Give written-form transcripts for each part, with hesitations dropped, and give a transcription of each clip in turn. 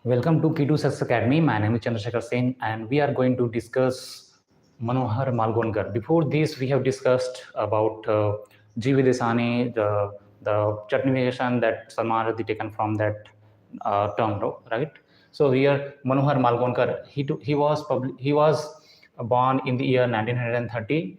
Welcome to Keytosuccess Academy. My name is Chandrasekhar Singh, and we are going to discuss Manohar Malgonkar. Before this, we have discussed about G.V. Desani, the chutneyization that Salman Rushdie taken from that term, right? So here, Manohar Malgonkar, he was born in the year 1913,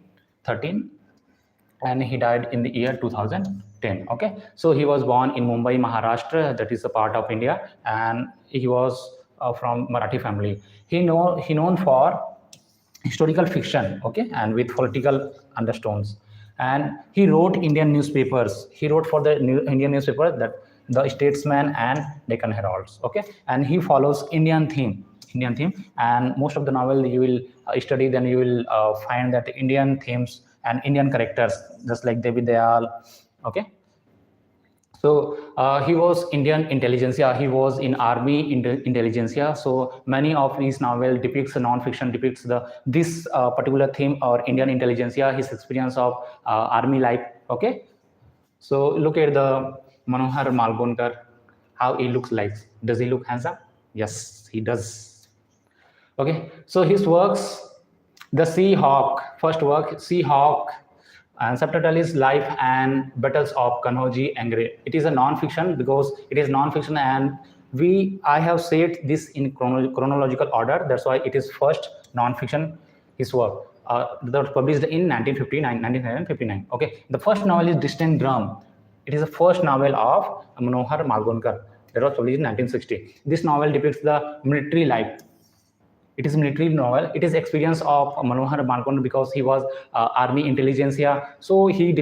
and he died in the year 2010. Okay, so he was born in Mumbai, Maharashtra, that is a part of India, and he was from Marathi family. He known for historical fiction, okay, and with political undertones. And he wrote Indian newspapers. He wrote for the Indian newspaper, that the Statesman and Deccan Heralds, okay, and he follows Indian theme. And most of the novel you will study, then you will find that Indian themes and Indian characters, just like Devi Dayal, okay. So he was Indian intelligentsia. He was in army intelligentsia. So many of his novel depicts non-fiction depicts this particular theme or Indian intelligentsia, his experience of army life. Okay. So look at the Manohar Malgonkar, how he looks like. Does he look handsome? Yes, he does. Okay. So his works, The Sea Hawk, first work, Sea Hawk, and subtitle is Life and Battles of Kanhoji Angre. It is a non-fiction because it is non-fiction, and I have said this in chronological order. That's why it is first non-fiction, his work. That was published in 1959. Okay, the first novel is Distant Drum. It is the first novel of Manohar Malgonkar that was published in 1960. This novel depicts the military life. It is a military novel. It is experience of Manohar Malgonkar because he was army intelligentsia. So he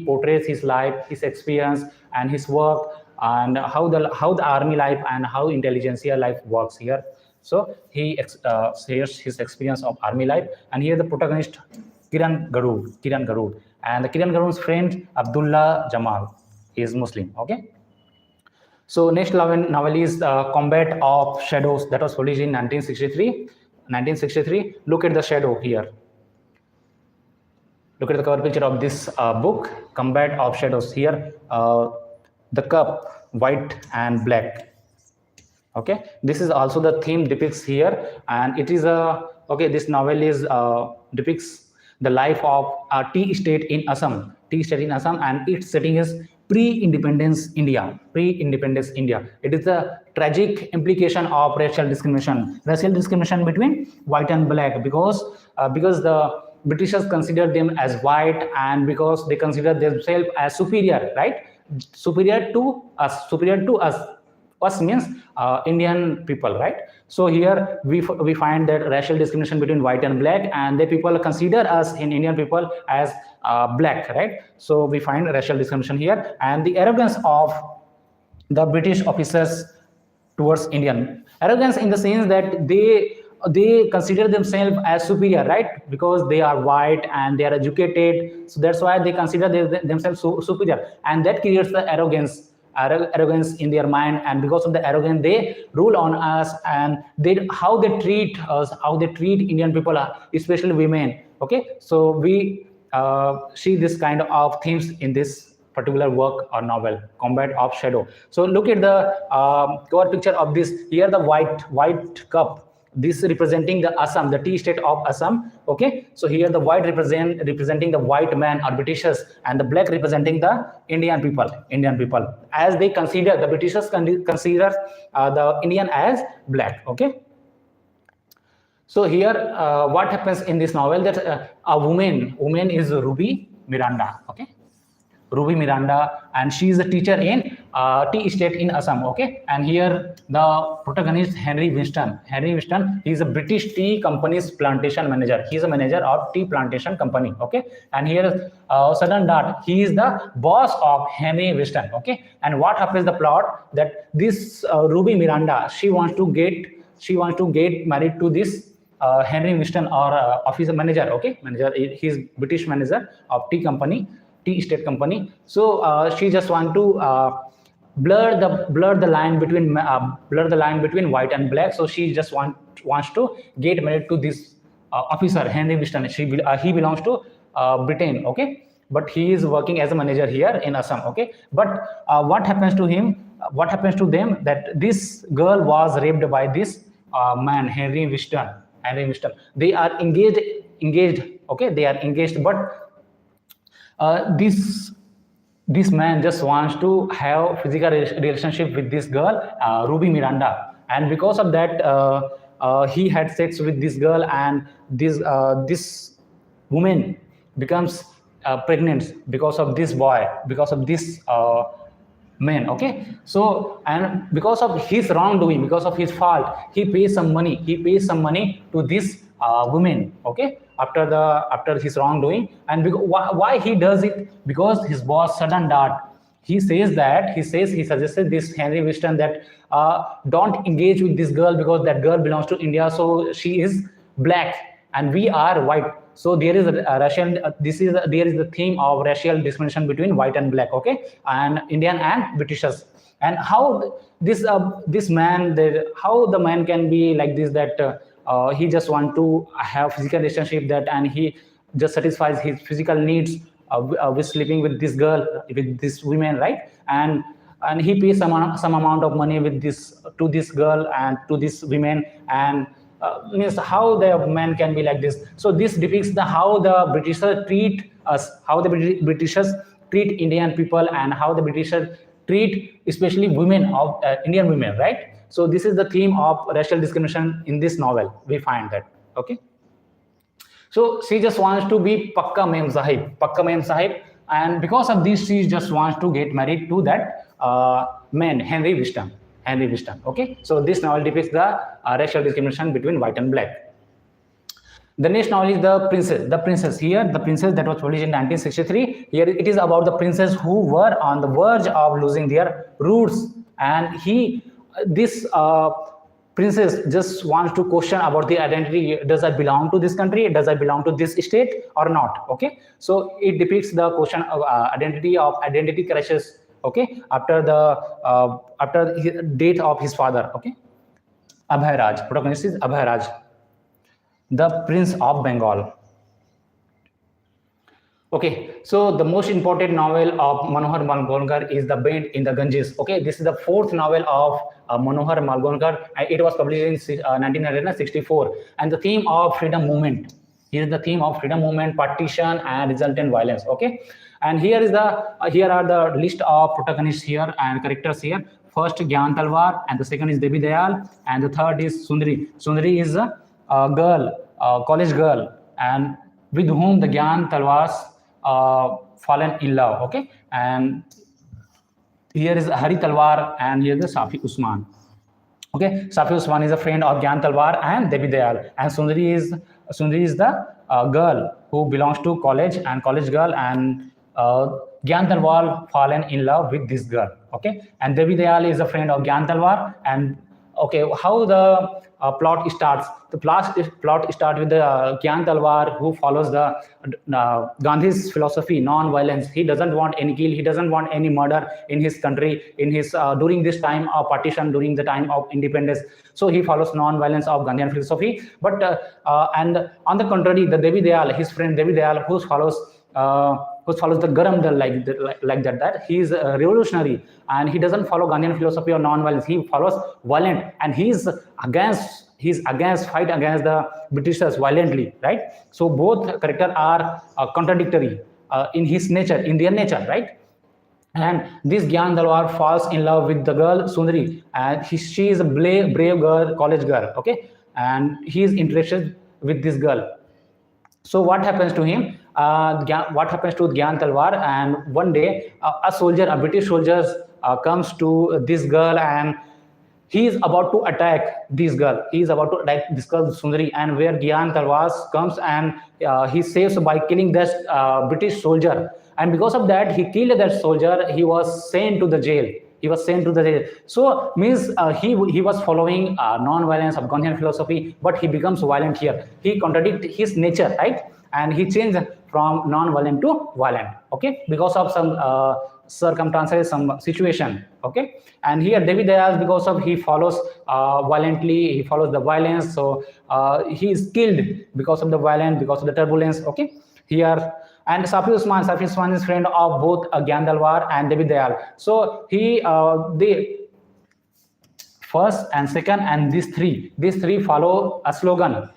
portrays his life, his experience, and his work, and how the army life and how intelligentsia life works here. So he shares his experience of army life, and here the protagonist Kiran Garud, and the Kiran Garud's friend Abdullah Jamal is Muslim. Okay. So next novel is Combat of Shadows, that was published in 1963. Look at the shadow here. Look at the cover picture of this book, Combat of Shadows. Here, the cup, white and black. Okay, this is also the theme depicts here, and it is this novel is depicts the life of a tea estate in Assam, and its setting is pre-independence India. It is a tragic implication of racial discrimination between white and black, because the Britishers considered them as white, and because they consider themselves as superior, right? Superior to us. Us means Indian people, right? So here we find that racial discrimination between white and black, and the people consider us in Indian people as black, right? So we find racial discrimination here, and the arrogance of the British officers towards Indian. Arrogance in the sense that they consider themselves as superior, right? Because they are white and they are educated, so that's why they consider themselves superior, and that creates the arrogance in their mind, and because of the arrogance they rule on us, and how they treat us, how they treat Indian people, especially women. Okay, so we see this kind of themes in this particular work or novel, Combat of Shadow. So look at the cover picture of this. Here the white cup, this representing the Assam, the tea state of Assam. Okay, so here the white representing the white man or Britishers, and the black representing the Indian people, as they consider, the Britishers consider the Indian as black. Okay, so here what happens in this novel, that a woman is Ruby Miranda. Okay, Ruby Miranda, and she is a teacher in tea estate in Assam. Okay, and here the protagonist Henry Winston, he is a British tea company's plantation manager. He is a manager of tea plantation company. Okay, and here sudden dart, he is the boss of Henry Winston. Okay, and what happens the plot, that this Ruby Miranda, she wants to get married to this Henry Winston, or officer manager. Okay, he is British manager of tea estate company. So she just want to blur the line between white and black. So she just wants to get married to this officer Henry Winston. He belongs to Britain. Okay, but he is working as a manager here in Assam. Okay, but what happens to him? what happens to them, that this girl was raped by this man, Henry Whiston. They are engaged. Okay, they are engaged, but this man just wants to have physical relationship with this girl, Ruby Miranda, and because of that, he had sex with this girl, and this woman becomes pregnant because of this boy, because of this man. Okay, so, and because of his wrongdoing, because of his fault, he pays some money to this woman. Okay, after his wrongdoing, and why he does it? Because his boss sudden that he suggested this Henry Whiston that don't engage with this girl because that girl belongs to India, so she is black and we are white. So there is a racial there is the theme of racial discrimination between white and black. Okay, and Indian and Britishers. And how this man, how the man can be like this, that he just want to have physical relationship, that, and he just satisfies his physical needs with sleeping with this girl, with this woman, right? And he pays some amount of money with to this girl and to this women, and means how the man can be like this. So this depicts how the Britishers treat us, how the Britishers treat Indian people, and how the Britishers treat especially women of Indian women, right? So this is the theme of racial discrimination in this novel. We find that. Okay. So she just wants to be Pakka Mem Sahib, and because of this, she just wants to get married to that man, Henry Whiston. Okay, so this novel depicts the racial discrimination between white and black. The next novel is The Princess. Here, The Princess, that was published in 1963. Here it is about the princess who were on the verge of losing their roots, and this princess just wants to question about the identity. Does I belong to this country? Does I belong to this state or not? Okay, so it depicts the question of identity crisis. Okay, after the death of his father. Okay, Abhay Raj, protagonist is Abhay Raj, the Prince of Bengal. Okay, so the most important novel of Manohar Malgonkar is The Bend in the Ganges. Okay, this is the fourth novel of Manohar Malgonkar. It was published in 1964, and the theme of freedom movement. Here is the theme of freedom movement, partition, and resultant violence. Okay, and here are the list of protagonists here and characters here. First, Gyan Talwar, and the second is Devi Dayal, and the third is Sundari. Sundari is a girl, college girl, and with whom the Gyan Talwars fallen in love. Okay, and here is Hari Talwar, and here is the Safi Usman. Okay, Safi Usman is a friend of Gyan Talwar and Devi Dayal, and Sundari is the girl who belongs to college girl, and Gyan Talwar fallen in love with this girl. Okay, and Devi Dayal is a friend of Gyan Talwar. And okay, how the plot starts? The plot starts with the Gyan Talwar, who follows the Gandhi's philosophy, non-violence. He doesn't want any kill. He doesn't want any murder in his country, in his during this time of partition, during the time of independence. So he follows non-violence of Gandhian philosophy. But and on the contrary, the Devi Dayal, his friend Devi Dayal, who follows the Garam Dal, like that he is a revolutionary, and he doesn't follow Gandhian philosophy or non-violence. He follows violent, and he's fight against the Britishers violently, right? So both characters are contradictory in his nature, in their nature, right? And this Gyan Talwar falls in love with the girl Sundari, and she is a brave girl, college girl. Okay, and he is interested with this girl. So what happens to him? What happens to Gyan Talwar? And one day, a British soldier comes to this girl, and he is about to attack this girl. Sundari, and where Gyan Talwar comes, and he saves by killing this British soldier. And because of that, he killed that soldier. He was sent to the jail. So means he was following non-violence of Gandhian philosophy, but he becomes violent here. He contradicts his nature, right? And he changed from non-violent to violent. Okay, because of some circumstances, some situation. Okay, and here Devi Dayal, because of he follows violently, he follows the violence. So he is killed because of the violence, because of the turbulence. Okay, here. And Safi Usman is friend of both Gyan Dalwar and David Dayal. So he the first and second and these three follow a slogan.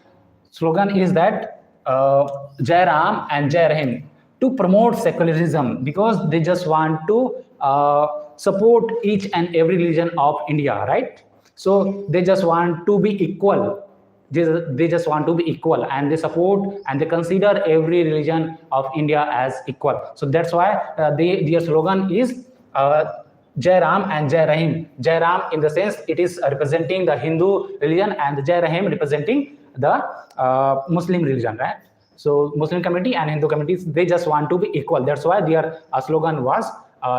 Slogan is that Jai Ram and Jai Rahim, to promote secularism, because they just want to support each and every religion of India, right? So they just want to be equal. They just want to be equal, and they support and they consider every religion of India as equal. So that's why their slogan is Jai Ram and Jai Rahim. Jai Ram in the sense it is representing the Hindu religion, and Jai Rahim representing the Muslim religion, right? So Muslim community and Hindu communities, they just want to be equal. That's why their slogan was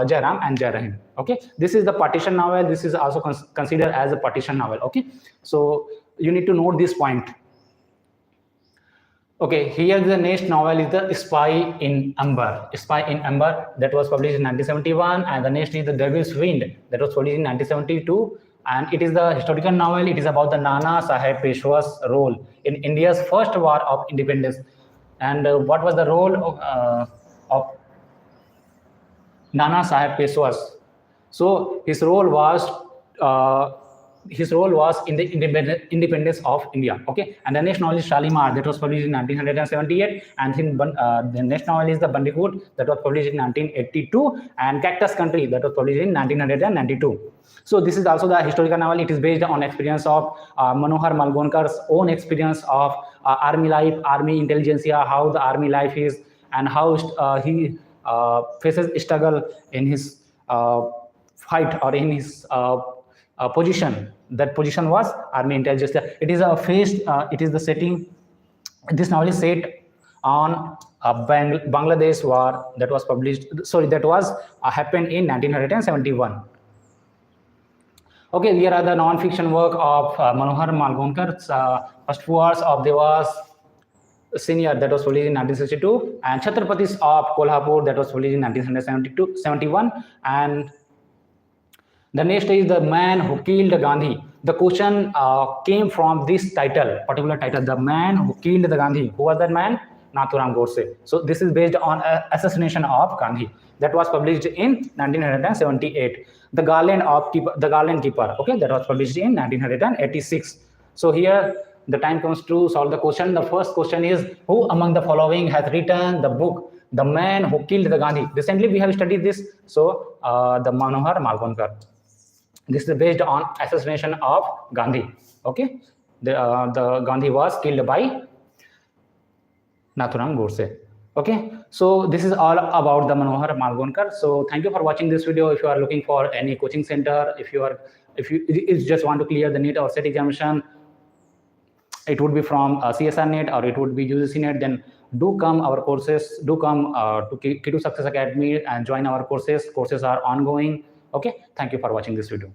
Jai Ram and Jai Rahim. Okay, this is the partition novel. This is also considered as a partition novel. Okay, so you need to note this point. Okay, here the next novel is the Spy in Amber. Spy in Amber, that was published in 1971, and the next is the Devil's Wind, that was published in 1972, and it is the historical novel. It is about the Nana Saheb Peshwa's role in India's first war of independence. And what was the role of Nana Saheb Peshwa's? So his role was in the independence of India. Okay, and the next novel is Shalimar, that was published in 1978, and the next novel is the Bandicoot, that was published in 1982, and Cactus Country, that was published in 1992. So this is also the historical novel. It is based on experience of Manohar Malgonkar's own experience of army life, army intelligentsia, how the army life is, and how he faces struggle in his fight or in his position. That position was army intelligence. It is it is the setting. This novel is set on Bangladesh war, that was published. Sorry, that was happened in 1971. Okay, here are the non-fiction work of Manohar Malgonkar's First Wars of Devas Senior, that was published in 1962, and Chhatrapatis of Kolhapur, that was published in 1971, and the next is The Man Who Killed Gandhi. The question came from this particular title, The Man Who Killed the Gandhi. Who was that man? Nathuram Godse. So this is based on assassination of Gandhi. That was published in 1978. The Garland Keeper. Okay, that was published in 1986. So here the time comes to solve the question. The first question is, who among the following has written the book The Man Who Killed the Gandhi? Recently we have studied this. So the Manohar Malgonkar. This is based on assassination of Gandhi. Okay, the Gandhi was killed by Nathuram Godse. Okay, so this is all about the Manohar Malgonkar. So thank you for watching this video. If you are looking for any coaching center, if you just want to clear the NET or SET examination, it would be from CSIR NET or it would be UGC NET, then do come our courses. Do come to Key to Success Academy and join our courses. Courses are ongoing. Okay, thank you for watching this video.